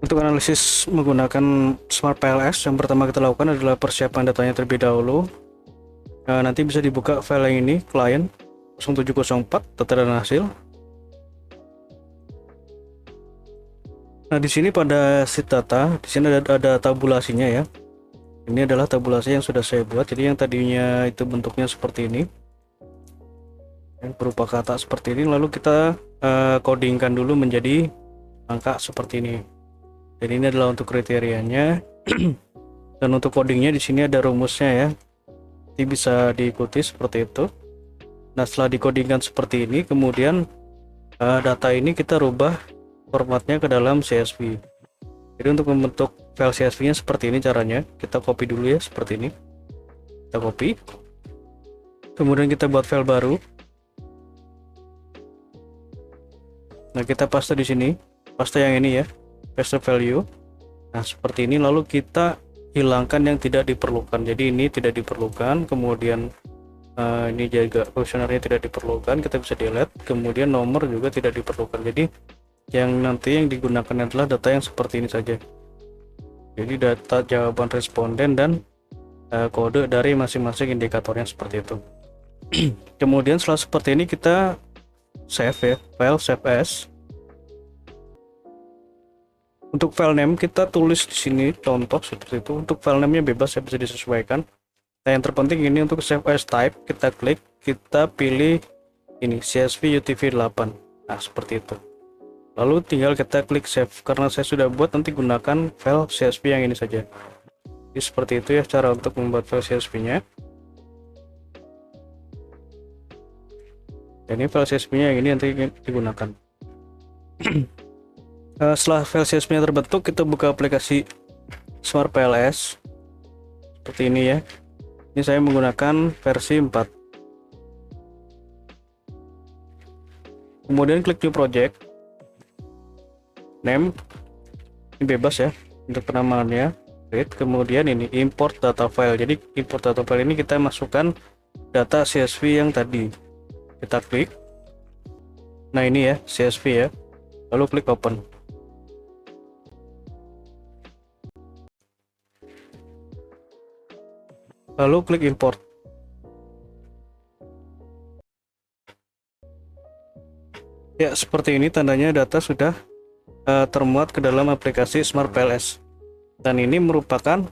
Untuk analisis menggunakan Smart PLS, yang pertama kita lakukan adalah persiapan datanya terlebih dahulu. Nanti bisa dibuka file yang ini, client 0704 data dan hasil. Nah, di sini pada sheet data, di sini ada tabulasinya ya. Ini adalah tabulasi yang sudah saya buat. Jadi yang tadinya itu bentuknya seperti ini, yang berupa kata seperti ini, lalu kita codingkan dulu menjadi angka seperti ini. Jadi ini adalah untuk kriterianya. Dan untuk codingnya di sini ada rumusnya ya. Ini bisa diikuti seperti itu. Nah, setelah dikodingkan seperti ini, kemudian data ini kita rubah formatnya ke dalam CSV. Jadi untuk membentuk file CSV-nya seperti ini caranya. Kita copy dulu ya, seperti ini. Kita copy. Kemudian kita buat file baru. Nah, kita paste di sini. Paste yang ini ya. Paste value. Nah, seperti ini. Lalu kita hilangkan yang tidak diperlukan. Jadi ini tidak diperlukan. Kemudian ini juga questionnaire-nya tidak diperlukan. Kita bisa delete. Kemudian nomor juga tidak diperlukan. Jadi yang nanti yang digunakan adalah data yang seperti ini saja. Jadi data jawaban responden dan kode dari masing-masing indikatornya seperti itu. Kemudian setelah seperti ini kita save ya, file save as. Untuk file name kita tulis di sini contoh seperti itu. Untuk file name-nya bebas ya, bisa disesuaikan. Nah, yang terpenting ini untuk save as type, kita klik, kita pilih ini CSV UTF-8. Nah, seperti itu. Lalu tinggal kita klik save. Karena saya sudah buat, nanti gunakan file CSV yang ini saja. Jadi seperti itu ya cara untuk membuat file CSV-nya. Ini file CSV-nya yang ini nanti digunakan. Setelah file CSV-nya terbentuk, kita buka aplikasi Smart PLS seperti ini ya. Ini saya menggunakan versi 4. Kemudian klik new project. Name ini bebas ya untuk penamaannya. Kemudian ini import data file. Jadi import data file ini kita masukkan data CSV yang tadi. Kita klik. Nah, ini ya CSV ya. Lalu klik open. Lalu klik import. Ya, seperti ini tandanya data sudah termuat ke dalam aplikasi Smart PLS. Dan ini merupakan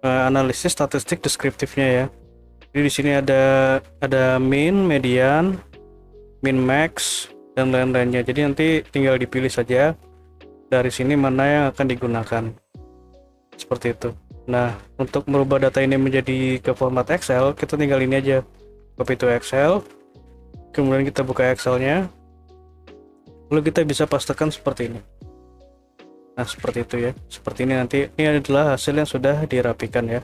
analisis statistik deskriptifnya ya. Jadi di sini ada min, median, min max dan lain-lainnya. Jadi nanti tinggal dipilih saja dari sini mana yang akan digunakan. Seperti itu. Nah, untuk merubah data ini menjadi ke format Excel, kita tinggal ini aja. Copy to Excel. Kemudian kita buka Excel-nya. Lalu kita bisa pastekan seperti ini. Nah, seperti itu ya. Seperti ini nanti. Ini adalah hasil yang sudah dirapikan ya.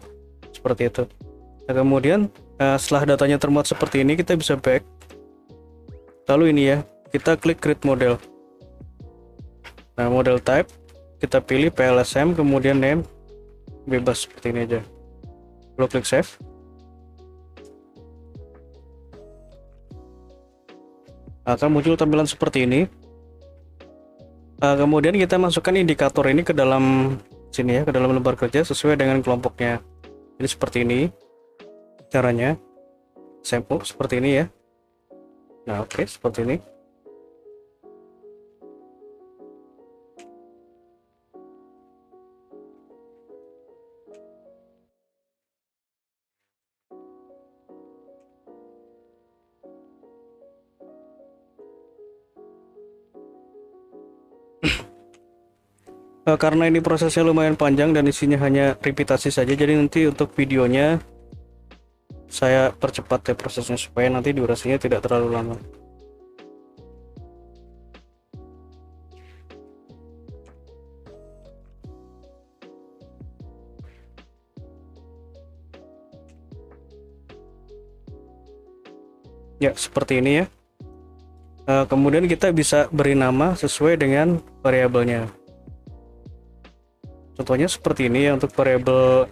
Seperti itu. Nah, kemudian setelah datanya termuat seperti ini, kita bisa back. Lalu ini ya, kita klik create model. Nah, model type kita pilih PLSM, kemudian name bebas seperti ini aja. Lalu klik save. Akan muncul tampilan seperti ini. Kemudian kita masukkan indikator ini ke dalam sini ya, ke dalam lembar kerja sesuai dengan kelompoknya. Jadi seperti ini caranya. Sampel seperti ini ya. Nah, oke, seperti ini. Karena ini prosesnya lumayan panjang dan isinya hanya repetisi saja, jadi nanti untuk videonya saya percepat ya prosesnya supaya nanti durasinya tidak terlalu lama. Ya, seperti ini ya. Kemudian kita bisa beri nama sesuai dengan variabelnya. Contohnya seperti ini ya untuk variabel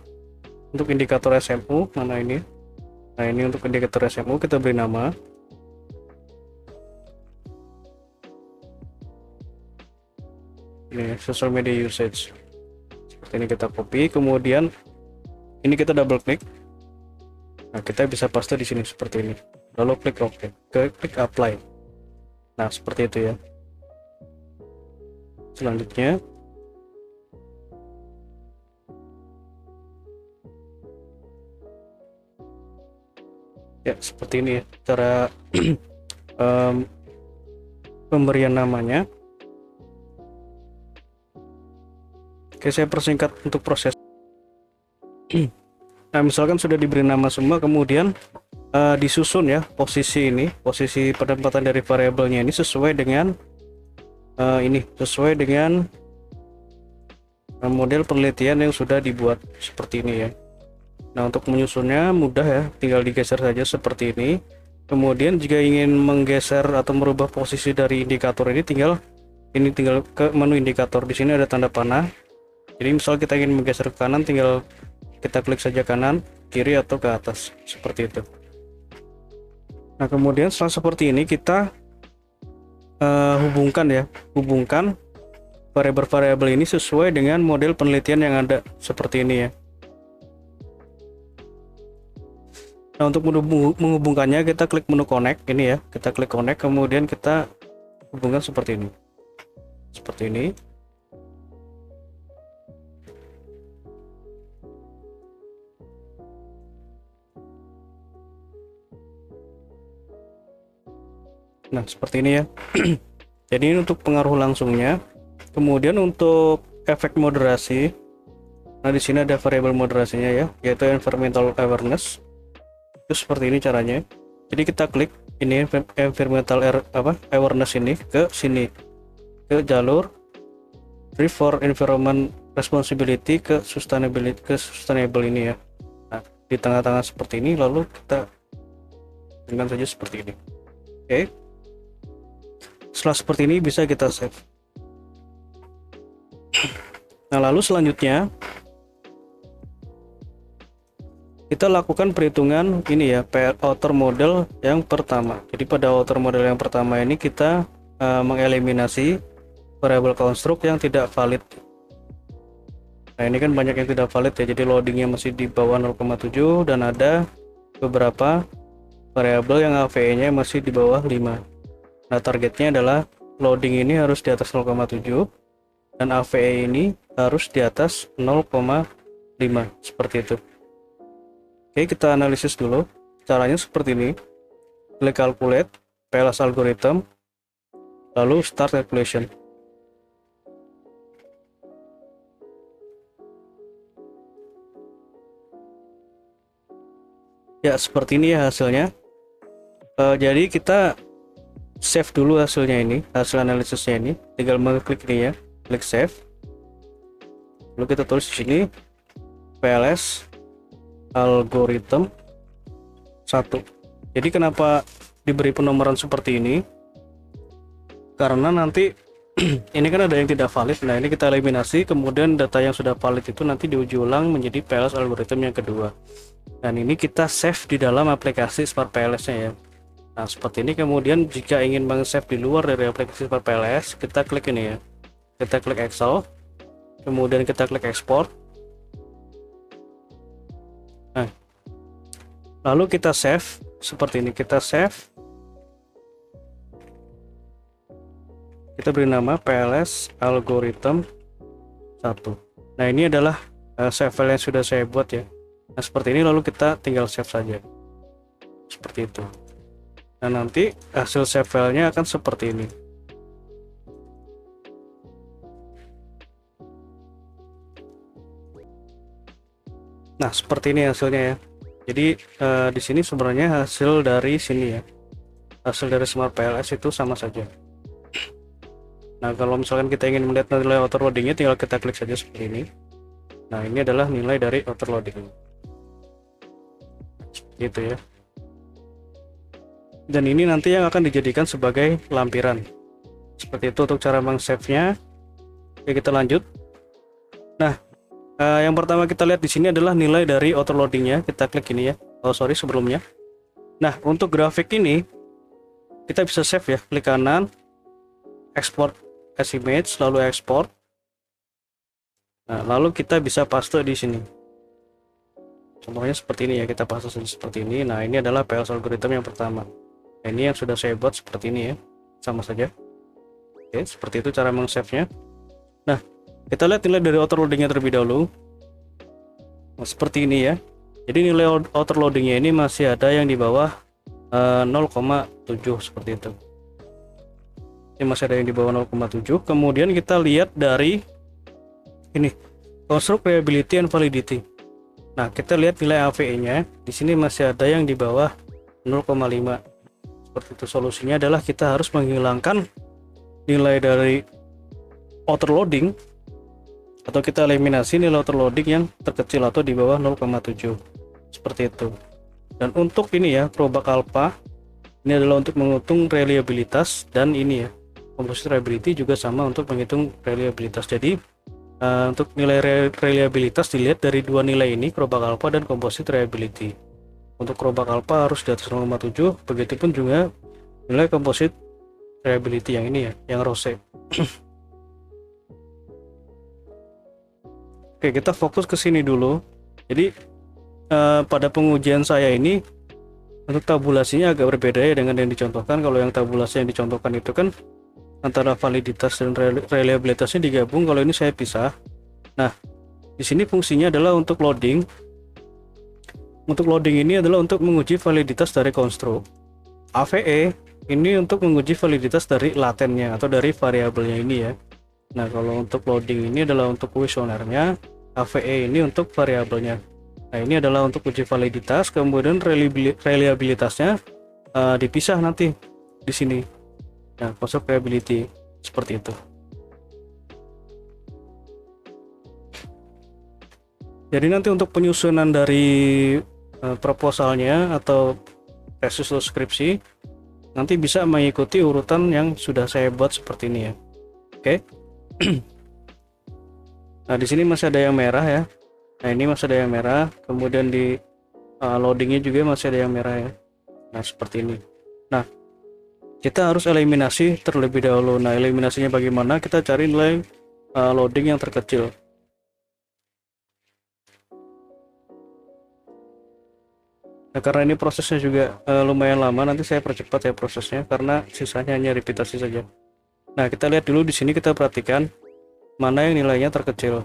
untuk indikator SMU, mana ini? Nah, ini untuk indikator SMU kita beri nama. Ini social media usage. Seperti ini kita copy, kemudian ini kita double klik. Nah, kita bisa paste di sini seperti ini. Lalu klik OK, klik apply. Nah, seperti itu ya. Selanjutnya ya seperti ini ya cara pemberian namanya. Oke, saya persingkat untuk proses. Nah, misalkan sudah diberi nama semua, kemudian disusun ya posisi penempatan dari variabelnya ini sesuai dengan model penelitian yang sudah dibuat seperti ini ya. Nah, untuk menyusunnya mudah ya, tinggal digeser saja seperti ini. Kemudian jika ingin menggeser atau merubah posisi dari indikator ini, tinggal ke menu indikator. Di sini ada tanda panah. Jadi misal kita ingin menggeser ke kanan, tinggal kita klik saja kanan, kiri, atau ke atas seperti itu. Nah, kemudian setelah seperti ini kita hubungkan variabel-variabel ini sesuai dengan model penelitian yang ada seperti ini ya. Nah, untuk menghubungkannya kita klik menu connect ini ya, kita klik connect, kemudian kita hubungkan seperti ini. Nah, seperti ini ya. Jadi ini untuk pengaruh langsungnya. Kemudian untuk efek moderasi, nah di sini ada variabel moderasinya ya, yaitu environmental awareness. Itu seperti ini caranya. Jadi kita klik ini environmental awareness ini ke sini, ke jalur free for environment responsibility ke sustainable ini ya. Nah, di tengah-tengah seperti ini, lalu kita dengan saja seperti ini. Oke. Setelah seperti ini bisa kita save. Nah, lalu selanjutnya kita lakukan perhitungan ini ya, outer model yang pertama. Jadi pada outer model yang pertama ini kita mengeliminasi variabel construct yang tidak valid. Nah, ini kan banyak yang tidak valid ya, jadi loadingnya masih di bawah 0,7 dan ada beberapa variabel yang AVE nya masih di bawah 5. Nah, targetnya adalah loading ini harus di atas 0,7 dan AVE ini harus di atas 0,5 seperti itu. Oke, kita analisis dulu. Caranya seperti ini. Klik calculate, PLS algorithm, lalu start calculation. Ya, seperti ini ya hasilnya. Jadi kita save dulu hasilnya ini, hasil analisisnya ini. Tinggal mengklik ini ya, klik save. Lalu kita tulis di sini PLS algorithm 1. Jadi kenapa diberi penomoran seperti ini? Karena nanti ini kan ada yang tidak valid. Nah, ini kita eliminasi, kemudian data yang sudah valid itu nanti diuji ulang menjadi PLS algorithm yang kedua. Dan ini kita save di dalam aplikasi Smart PLS-nya ya. Nah, seperti ini. Kemudian jika ingin meng-save di luar dari aplikasi Smart PLS, kita klik ini ya. Kita klik Excel, kemudian kita klik export. Nah, lalu kita save seperti ini. Kita save, kita beri nama PLS algorithm 1. Nah, ini adalah save file yang sudah saya buat ya. Nah, seperti ini, lalu kita tinggal save saja seperti itu. Nah, nanti hasil save filenya akan seperti ini. Nah, seperti ini hasilnya ya. Jadi di sini sebenarnya hasil dari sini ya, hasil dari Smart PLS itu sama saja. Nah, kalau misalkan kita ingin melihat nilai outer loadingnya, tinggal kita klik saja seperti ini. Nah, ini adalah nilai dari outer loading. Seperti itu ya. Dan ini nanti yang akan dijadikan sebagai lampiran. Seperti itu untuk cara meng-save-nya. Oke, kita lanjut. Nah, yang pertama kita lihat di sini adalah nilai dari outer loadingnya. Kita klik ini ya. Oh sorry, sebelumnya. Nah, untuk grafik ini kita bisa save ya. Klik kanan, export as image, lalu export. Nah, lalu kita bisa paste di sini. Contohnya seperti ini ya, kita paste seperti ini. Nah, ini adalah PLS algorithm yang pertama. Nah, ini yang sudah saya buat seperti ini ya, sama saja. Oke, seperti itu cara meng-save-nya. Nah, kita lihat nilai dari outer loading-nya terlebih dahulu. Nah, seperti ini ya. Jadi nilai outer loading-nya ini masih ada yang di bawah 0,7 seperti itu. Ini masih ada yang di bawah 0,7. Kemudian kita lihat dari ini, construct reliability and validity. Nah, kita lihat nilai AVE-nya. Di sini masih ada yang di bawah 0,5. Seperti itu. Solusinya adalah kita harus menghilangkan nilai dari outer loading, atau kita eliminasi nilai outer loading yang terkecil atau di bawah 0,7. Seperti itu. Dan untuk ini ya, Probak Alpha ini adalah untuk menghitung reliabilitas, dan ini ya, composite reliability juga sama untuk menghitung reliabilitas. Jadi untuk nilai reliabilitas dilihat dari dua nilai ini, Probak Alpha dan composite reliability. Untuk Probak Alpha harus di atas 0,7, begitupun juga nilai composite reliability yang ini ya, yang rose. Oke, kita fokus ke sini dulu. Jadi pada pengujian saya ini untuk tabulasinya agak berbeda ya dengan yang dicontohkan. Kalau yang tabulasi yang dicontohkan itu kan antara validitas dan reliabilitasnya digabung, kalau ini saya pisah. Nah, di sini fungsinya adalah untuk loading. Untuk loading ini adalah untuk menguji validitas dari konstruk. AVE ini untuk menguji validitas dari latennya atau dari variabelnya ini ya. Nah, kalau untuk loading ini adalah untuk kuesionernya, AVE ini untuk variabelnya. Nah, ini adalah untuk uji validitas, kemudian reliabilitasnya dipisah nanti di sini. Nah, construct reliability seperti itu. Jadi nanti untuk penyusunan dari proposalnya atau tesis atau skripsi nanti bisa mengikuti urutan yang sudah saya buat seperti ini ya. Oke. Nah, di sini masih ada yang merah ya. Nah, ini masih ada yang merah. Kemudian di loadingnya juga masih ada yang merah ya. Nah, seperti ini. Nah, kita harus eliminasi terlebih dahulu. Nah, eliminasinya bagaimana? Kita cari nilai loading yang terkecil. Nah, karena ini prosesnya juga lumayan lama, nanti saya percepat ya prosesnya karena sisanya hanya repetisi saja. Nah, kita lihat dulu di sini, kita perhatikan mana yang nilainya terkecil.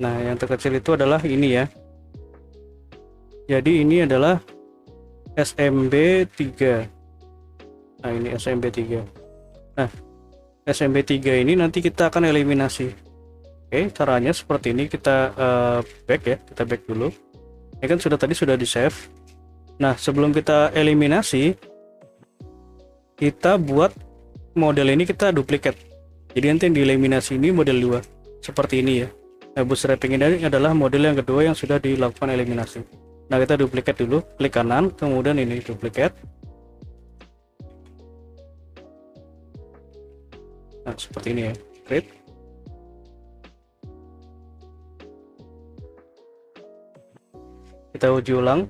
Nah, yang terkecil itu adalah ini ya. Jadi ini adalah SMB3. Nah, ini SMB3. Nah, SMB3 ini nanti kita akan eliminasi. Oke, caranya seperti ini. Kita back ya, kita back dulu. Ini kan tadi sudah di save. Nah, sebelum kita eliminasi, kita buat model ini, kita duplikat. Jadi nanti yang dieliminasi ini model 2 seperti ini ya. Nah, bootstrapping ini adalah model yang kedua yang sudah dilakukan eliminasi. Nah, kita duplikat dulu, klik kanan, kemudian ini duplikat. Nah, seperti ini ya, create. Kita uji ulang.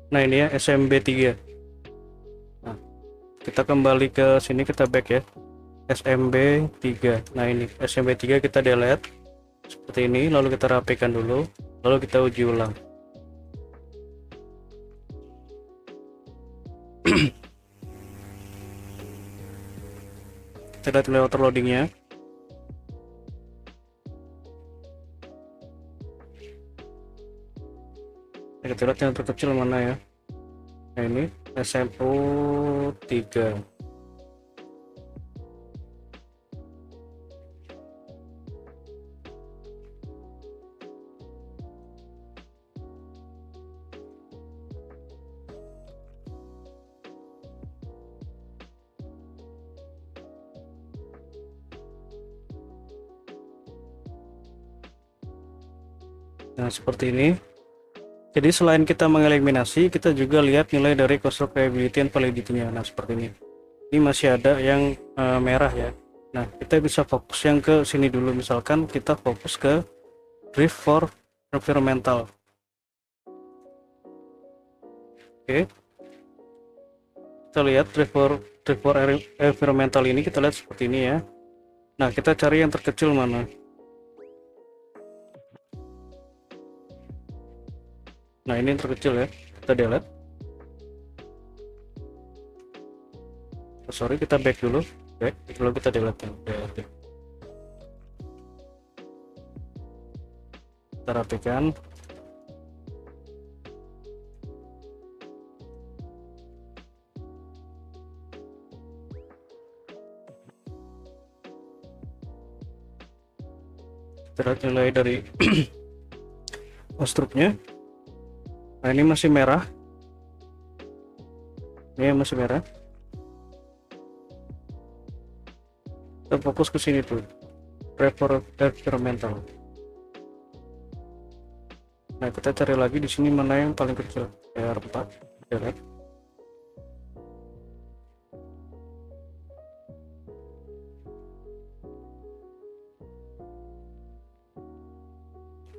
Nah, ini ya SMB3. Nah, kita kembali ke sini, kita back ya. SMB3. Nah, ini SMB3 kita delete seperti ini, lalu kita rapikan dulu, lalu kita uji ulang. Kita lihat nilai overloadingnya. Kita lihat yang terkecil mana ya. Nah, ini SMO3. Nah, seperti ini. Jadi selain kita mengeliminasi, kita juga lihat nilai dari construct reliability and validity-nya. Nah, seperti ini. Ini masih ada yang merah ya. Nah, kita bisa fokus yang ke sini dulu, misalkan kita fokus ke drift for environmental. Oke, kita lihat drift for environmental ini, kita lihat seperti ini ya. Nah, kita cari yang terkecil mana. Nah, ini yang terkecil ya, kita delete. Sorry, kita back dulu, lalu kita delete. Kita rapikan. Kita lihat nilai dari struknya. Nah, ini masih merah. Ini masih merah. Kita fokus ke sini tuh, driver environmental. Nah, kita cari lagi di sini mana yang paling kecil, R4. Lihat.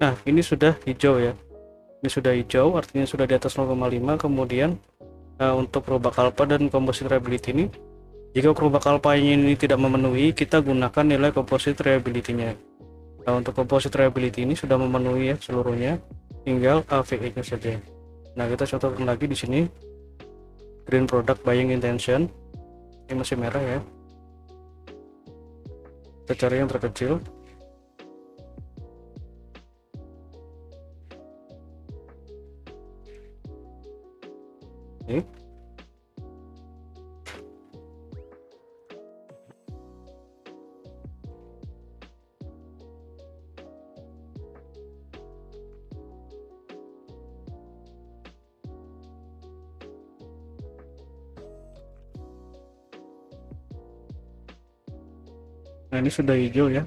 Nah, ini sudah hijau ya. Ini sudah hijau, artinya sudah di atas 0,5. Kemudian untuk rollback alpha dan composite reliability ini, jika rollback alpha ini tidak memenuhi, kita gunakan nilai composite reliability-nya. Nah, untuk composite reliability ini sudah memenuhi ya seluruhnya, tinggal AVE-nya saja. Nah, kita contohkan lagi di sini green product buying intention, ini masih merah ya. Kita cari yang terkecil. Ini. Nah, ini sudah hijau ya.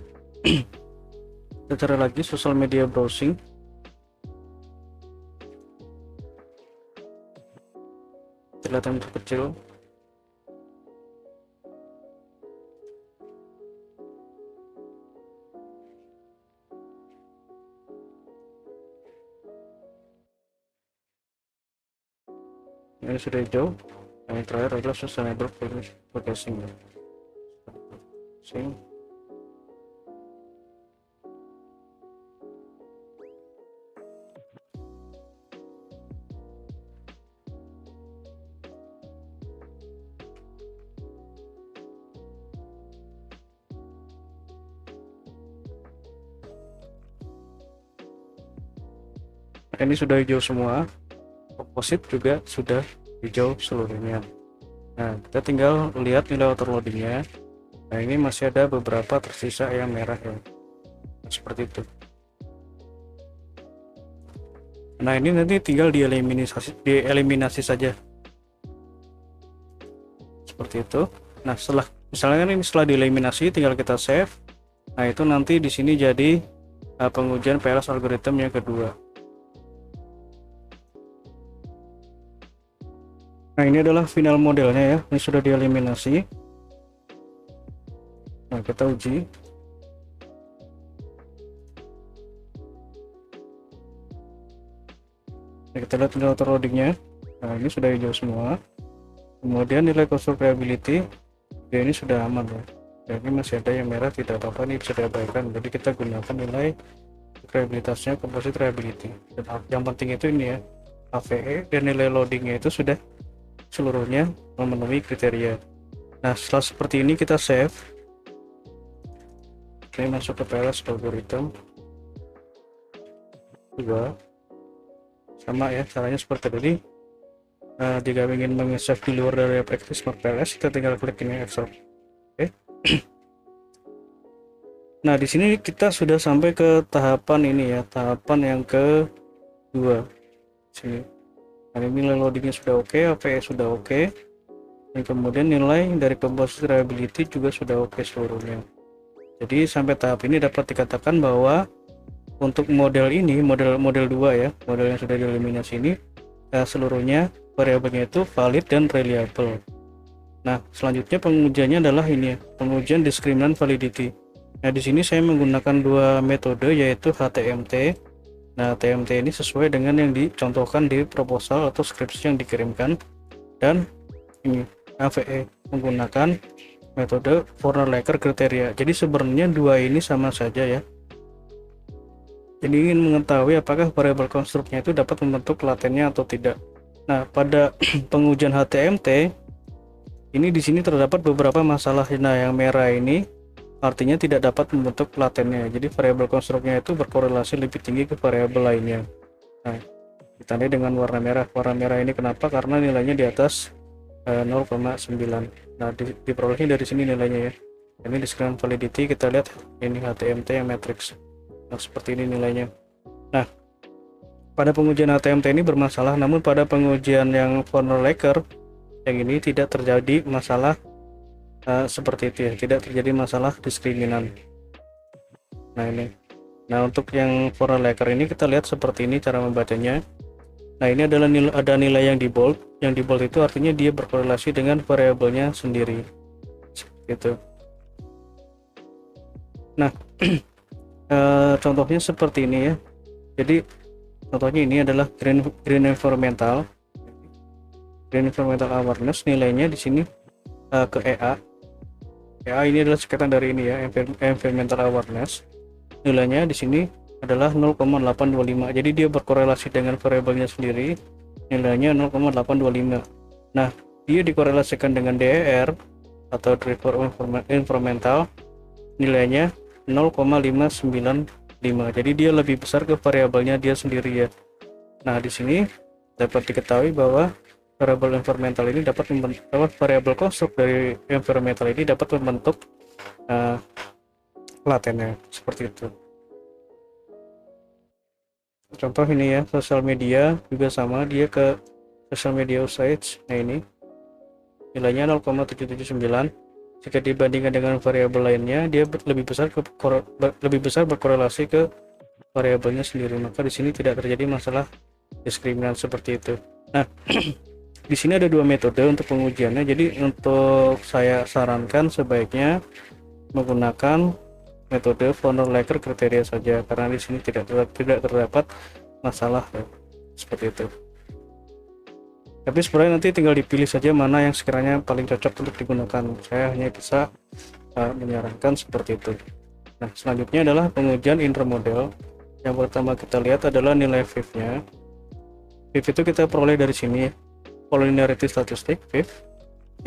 Kita cari lagi social media browsing. Lihat yang terkecil. Ini sudah hijau. Yang terakhir adalah sustainable packaging. Ini sudah hijau semua, composite juga sudah hijau seluruhnya. Nah, kita tinggal lihat nilai overloadingnya. Nah, ini masih ada beberapa tersisa yang merah ya, seperti itu. Nah, ini nanti tinggal dieliminasi saja, seperti itu. Nah, setelah misalnya ini setelah dieliminasi, tinggal kita save. Nah, itu nanti di sini jadi pengujian PLS algorithm yang kedua. Nah, ini adalah final modelnya ya, ini sudah dieliminasi. Nah, kita uji. Nah, kita lihat nilai overloadingnya. Nah, ini sudah hijau semua. Kemudian nilai construct reliability ya, ini sudah aman ya. Jadi masih ada yang merah, tidak apa-apa, ini bisa diabaikan. Jadi kita gunakan nilai reliabilitasnya composite reliability. Dan yang penting itu ini ya, AVE dan nilai loadingnya itu sudah seluruhnya memenuhi kriteria. Nah, setelah seperti ini kita save. Ini masuk ke PLS algorithm juga sama ya, caranya seperti tadi. Jika ingin meng-save di luar dari aplikasi Smart PLS, kita tinggal klik ini export. Oke. Nah, di sini kita sudah sampai ke tahapan ini ya, tahapan yang kedua. Sini. Nah, ini nilai loadingnya sudah oke, AVE sudah oke, dan kemudian nilai dari composite reliability juga sudah oke seluruhnya. Jadi sampai tahap ini dapat dikatakan bahwa untuk model ini, model 2 ya, model yang sudah dieliminasi ini, seluruhnya variabelnya itu valid dan reliable. Nah, selanjutnya pengujiannya adalah ini ya, pengujian discriminant validity. Nah, di sini saya menggunakan dua metode yaitu HTMT. Nah, HTMT ini sesuai dengan yang dicontohkan di proposal atau skripsi yang dikirimkan, dan ini AVE menggunakan metode Warner-Laker kriteria. Jadi sebenarnya dua ini sama saja ya. Jadi ingin mengetahui apakah variabel konstruknya itu dapat membentuk latennya atau tidak. Nah, pada pengujian HTMT ini di sini terdapat beberapa masalah. Nah, yang merah ini artinya tidak dapat membentuk latennya. Jadi variabel konstruknya itu berkorelasi lebih tinggi ke variabel lainnya. Nah, ditandai dengan warna merah. Warna merah ini kenapa? Karena nilainya di atas 0,9. Nah, diperolehnya dari sini nilainya ya. Ini discriminant validity, kita lihat ini HTMT yang matrix. Nah, seperti ini nilainya. Nah, pada pengujian HTMT ini bermasalah, namun pada pengujian yang Warner-Laker yang ini tidak terjadi masalah seperti itu ya, tidak terjadi masalah diskriminan. Nah ini, nah untuk yang Warner-Laker ini kita lihat seperti ini cara membacanya. Nah ini adalah ada nilai yang di bold. Yang di bold itu artinya dia berkorelasi dengan variabelnya sendiri, gitu. Nah contohnya seperti ini ya. Jadi contohnya ini adalah green environmental awareness, nilainya di sini ke EA. EA ini adalah singkatan dari ini ya, environmental awareness. Nilainya di sini adalah 0,825. Jadi dia berkorelasi dengan variabelnya sendiri, nilainya 0,825. Nah, dia dikorelasikan dengan DER atau driver environmental, nilainya 0,595. Jadi dia lebih besar ke variabelnya dia sendiri ya. Nah, di sini dapat diketahui bahwa variabel environmental ini dapat membentuk, variabel konstruk dari environmental ini dapat membentuk latennya seperti itu. Contoh ini ya, sosial media juga sama, dia ke social media usage. Nah ini nilainya 0,779. Jika dibandingkan dengan variabel lainnya, dia lebih besar berkorelasi ke variabelnya sendiri. Maka di sini tidak terjadi masalah diskriminan seperti itu. Nah, di sini ada dua metode untuk pengujiannya. Jadi untuk saya sarankan sebaiknya menggunakan metode Warner-Laker kriteria saja, karena di sini tidak terdapat masalah seperti itu. Tapi sebenarnya nanti tinggal dipilih saja mana yang sekiranya paling cocok untuk digunakan. Saya hanya bisa menyarankan seperti itu. Nah, selanjutnya adalah pengujian intermodel. Yang pertama kita lihat adalah nilai VIF-nya. VIF itu kita peroleh dari sini, collinearity statistic VIF.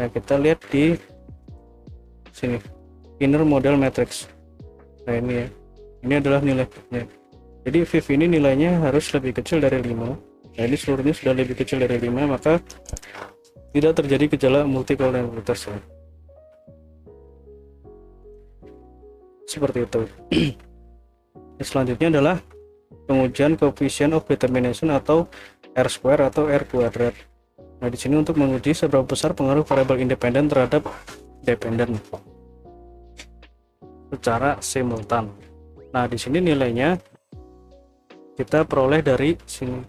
Nah, kita lihat di sini, inner model matrix. Nah ini ya, ini adalah nilai VIF-nya. Jadi VIF ini nilainya harus lebih kecil dari 5. Nah ini seluruhnya sudah lebih kecil dari 5, maka tidak terjadi gejala multicollinearitas ya. Seperti itu. Selanjutnya adalah pengujian coefficient of determination atau R-square atau R kuadrat. Nah di sini untuk menguji seberapa besar pengaruh variabel independen terhadap dependen secara simultan. Nah, di sini nilainya kita peroleh dari sini.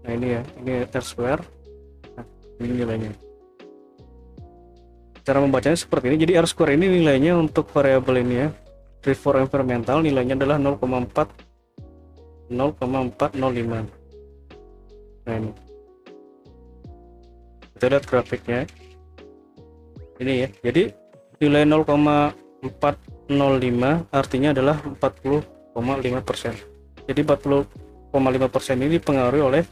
Nah, ini ya, ini R-square. Nah, ini nilainya. Cara membacanya seperti ini. Jadi R-square ini nilainya untuk variabel ini ya. Driver environmental nilainya adalah 0,405. Nah, ini. Kita lihat grafiknya. Ini ya. Jadi nilai 0,405 artinya adalah 40,5%. Jadi 40,5% ini dipengaruhi oleh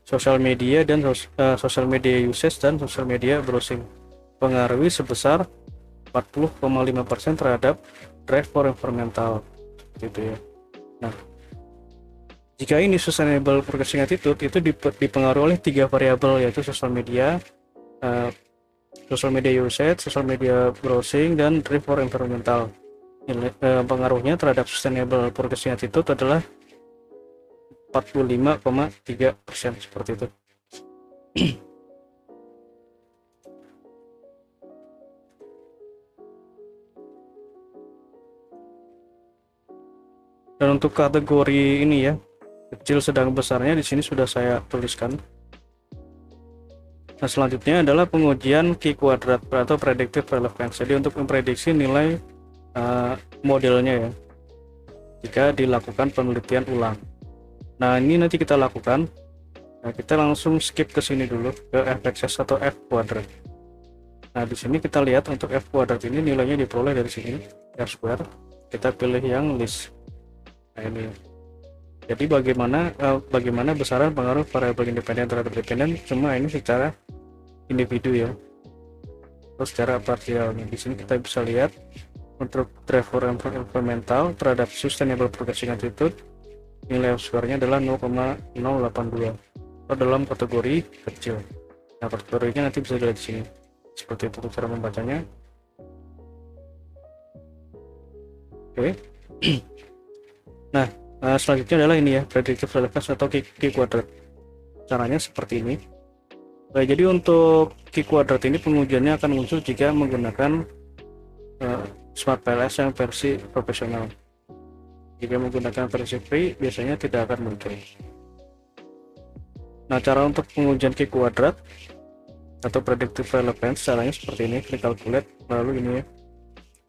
sosial media dan sosial media usage dan sosial media browsing. Pengaruhi sebesar 40,5% terhadap drive for environmental gitu ya. Nah, jika ini sustainable progressing attitude itu dipengaruhi oleh 3 variabel, yaitu sosial media usage, social media browsing, dan drive for environmental. Pengaruhnya terhadap sustainable progressing attitude adalah 45,3% seperti itu. Dan untuk kategori ini ya, kecil, sedang, besarnya di sini sudah saya tuliskan. Nah, selanjutnya adalah pengujian Q kuadrat atau predictive relevance. Jadi untuk memprediksi nilai modelnya ya, jika dilakukan penelitian ulang. Nah, ini nanti kita lakukan. Nah, kita langsung skip ke sini dulu ke f(x) atau f kuadrat. Nah, di sini kita lihat untuk f kuadrat ini nilainya diperoleh dari sini f square. Kita pilih yang list. Nah, ini. Jadi bagaimana besaran pengaruh variabel independen terhadap dependen, cuma ini secara individu ya. Terus secara parsial. Di sini kita bisa lihat untuk driver environmental terhadap sustainable progressing attitude, nilai F square-nya adalah 0,082 atau dalam kategori kecil. Nah, kategorinya nanti bisa dilihat di sini. Seperti itu cara membacanya. Oke. Nah, selanjutnya adalah ini ya, predictive relevance atau Q kuadrat. Caranya seperti ini. Baik, jadi untuk Q kuadrat ini pengujiannya akan muncul jika menggunakan Smart PLS yang versi profesional. Jika menggunakan versi free, biasanya tidak akan muncul. Nah, cara untuk pengujian Q kuadrat atau predictive relevance caranya seperti ini. Klik calculate, lalu ini ya,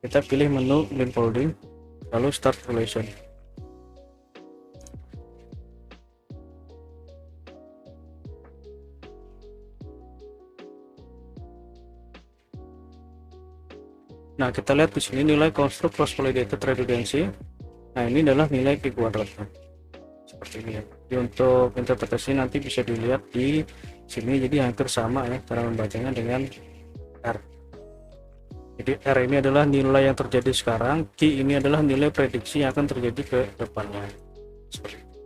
kita pilih menu link folding, lalu start relation. Nah, kita lihat di sini nilai construct cross validated redundancy. Nah, ini adalah nilai Q kuadratnya. Seperti ini ya. Jadi untuk interpretasi nanti bisa dilihat di sini, jadi hampir sama ya cara membacanya dengan R. Jadi R ini adalah nilai yang terjadi sekarang, Q ini adalah nilai prediksi yang akan terjadi ke depannya. Seperti itu.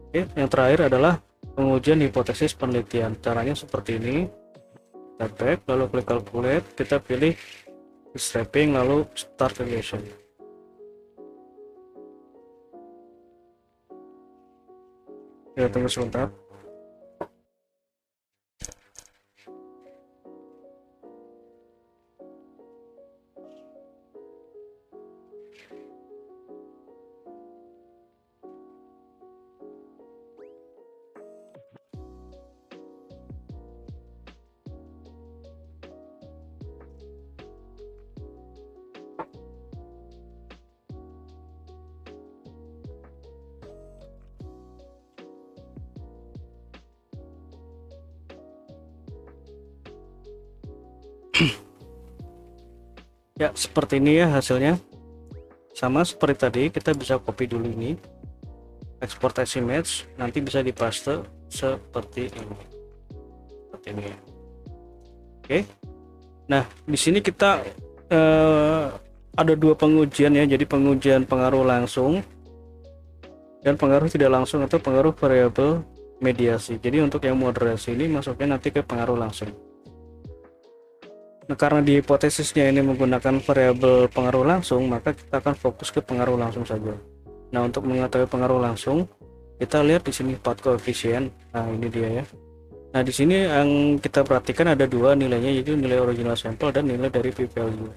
Oke, yang terakhir adalah pengujian hipotesis penelitian. Caranya seperti ini. Kita back, lalu klik calculate, kita pilih bootstrapping, lalu start relation. Ya, tunggu sebentar. Ya, seperti ini ya hasilnya. Sama seperti tadi, kita bisa copy dulu ini, export as image, nanti bisa dipaste seperti ini. Seperti ini. Oke. Nah, di sini kita ada dua pengujian ya. Jadi pengujian pengaruh langsung dan pengaruh tidak langsung atau pengaruh variabel mediasi. Jadi untuk yang moderasi ini masuknya nanti ke pengaruh langsung. Nah, karena di hipotesisnya ini menggunakan variabel pengaruh langsung, maka kita akan fokus ke pengaruh langsung saja. Nah, untuk mengetahui pengaruh langsung, kita lihat di sini path coefficient. Nah, ini dia ya. Nah, di sini yang kita perhatikan ada dua nilainya, yaitu nilai original sampel dan nilai dari p-value.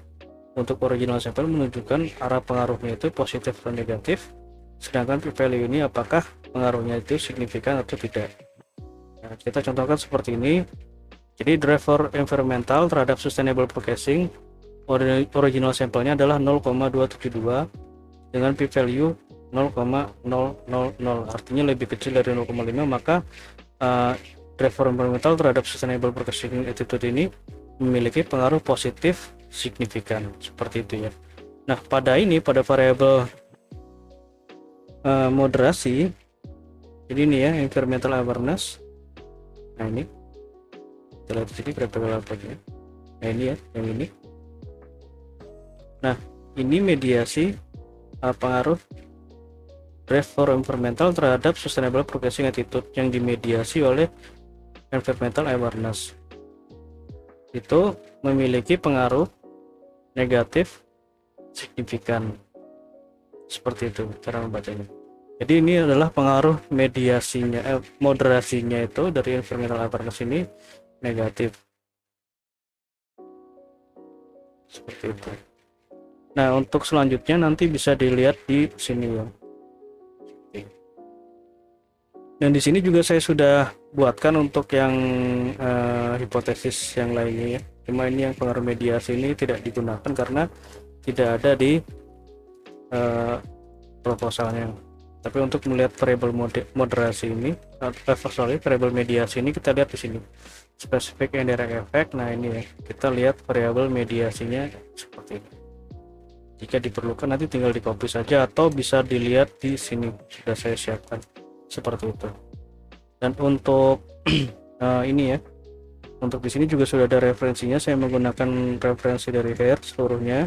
Untuk original sampel menunjukkan arah pengaruhnya itu positif atau negatif, sedangkan p-value ini apakah pengaruhnya itu signifikan atau tidak. Nah, kita contohkan seperti ini. Jadi driver environmental terhadap sustainable processing original sampelnya adalah 0,272 dengan p-value 0,000, artinya lebih kecil dari 0,5, maka driver environmental terhadap sustainable processing attitude ini memiliki pengaruh positif signifikan, seperti itu ya. Nah, pada variabel moderasi, jadi ini ya environmental awareness. Nah, ini kita lihat di sini variabel apa-nya. Nah, ini ya, yang ini. Nah, ini mediasi pengaruh driver environmental terhadap sustainable progressing attitude yang dimediasi oleh environmental awareness. Itu memiliki pengaruh negatif signifikan. Seperti itu cara membacanya. Jadi ini adalah pengaruh mediasinya, moderasinya itu dari environmental awareness ini negatif, seperti itu. Nah, untuk selanjutnya nanti bisa dilihat di sini ya. Dan di sini juga saya sudah buatkan untuk yang hipotesis yang lainnya ya. Cuma ini yang pengaruh mediasi ini tidak digunakan karena tidak ada di proposalnya. Tapi untuk melihat variabel moderasi ini, variabel mediasi ini kita lihat di sini spesifik indirect effect. Nah ini ya, kita lihat variabel mediasinya seperti ini. Jika diperlukan nanti tinggal di copy saja atau bisa dilihat di sini sudah saya siapkan seperti itu. Dan untuk ini ya, untuk di sini juga sudah ada referensinya. Saya menggunakan referensi dari Hair seluruhnya,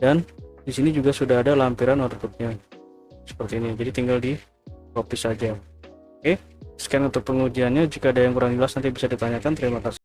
dan di sini juga sudah ada lampiran outputnya seperti ini. Jadi tinggal di copy saja. Oke, sekian untuk pengujiannya. Jika ada yang kurang jelas nanti bisa ditanyakan. Terima kasih.